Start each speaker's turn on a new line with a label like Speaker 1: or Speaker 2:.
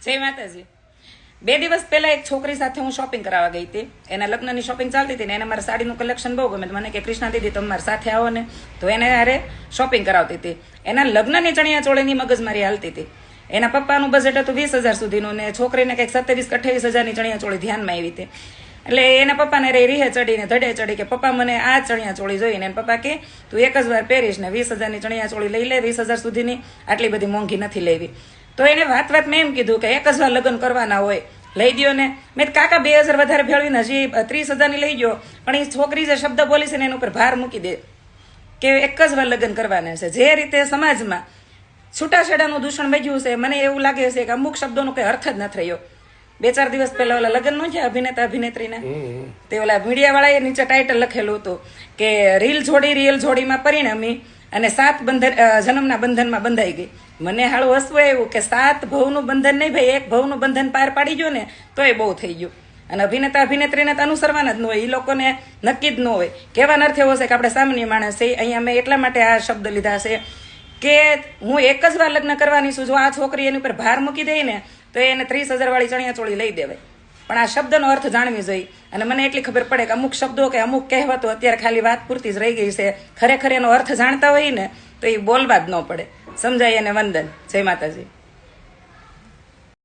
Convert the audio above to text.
Speaker 1: જય માતાજી। 2 દિવસ પહેલા એક છોકરી સાથે હું શોપિંગ કરાવવા ગઈ હતી। એના લગ્નની શોપિંગ ચાલતી હતી ને એને મારા સાડીનું કલેક્શન બહુ ગમે। મને કે કૃષ્ણા દીદી તમે મારી સાથે આવો ને, તો એને હારે શોપિંગ કરાવતી હતી। એના લગ્નની ચણિયા ચોળીની મગજમારી હાલતી હતી। એના પપ્પાનું બજેટ હતું 20,000 સુધીનું ને છોકરીને કંઈક 27-28,000ની ચણિયા ચોળી ધ્યાનમાં આવી હતી। એટલે એના પપ્પાને રીહે ચડીને ધડે ચડી કે પપ્પા મને આ ચણિયા ચોળી જોઈએ ને પપ્પા કે તું એક જ વાર પહેરીશ ને 20,000ની ચણિયા ચોળી લઈ લે, 20,000 સુધીની આટલી બધી મોંઘી નથી લેવી। તો એને વાત મેં એમ કીધું કે એક જ વાર લગ્ન કરવાના હોય, લઈ દો ને। મેં કાકા 2,000 વધારે ભેળવીને હજી 30,000ની લઈ ગયો, પણ એ છોકરી જે શબ્દ બોલી છે ને એના ઉપર ભાર મૂકી દે કે એક જ વાર લગ્ન કરવાના છે। જે રીતે સમાજમાં છૂટાછેડાનું દૂષણ વધ્યું છે, મને એવું લાગે છે કે અમુક શબ્દોનો કંઈ અર્થ જ નથી રહ્યો। 2-4 દિવસ પહેલા ઓલા લગ્ન નો છે અભિનેતા અભિનેત્રીને, તે ઓલા મીડિયા વાળાએ નીચે ટાઇટલ લખેલું હતું કે રીલ જોડી રિયલ જોડીમાં પરિણમી અને 7 જન્મના બંધનમાં બંધાઈ ગઈ। મને હાળું હસવું આવ્યું કે 7 ભવનું બંધન નહીં ભાઈ, 1 ભવનું બંધન પાર પાડી ગયો ને તોય બહુ થઈ ગયું। અને અભિનેતા અભિનેત્રીને તો અનુસરવાના જ ન હોય, એ લોકોને નક્કી જ ન હોય। કહેવાનો અર્થ એવો છે કે આપણે સામાન્ય માણસ છે। અહીંયા મેં એટલા માટે આ શબ્દ લીધા છે કે હું એક જ વાર લગ્ન કરવાની છું। જો આ છોકરી એની ઉપર ભાર મૂકી દે ને તો એને 30,000 વાળી ચણિયા ચોળી લઈ દેવાય, પણ આ શબ્દનો અર્થ જાણવી જોઈએ। અને મને એટલી ખબર પડે કે અમુક શબ્દો કે અમુક કહેવતો અત્યારે ખાલી વાત પૂરતી જ રહી ગઈ છે। ખરેખર એનો અર્થ જાણતા હોય ને તો એ બોલવા જ ન પડે। સમજાય અને વંદન। જય માતાજી।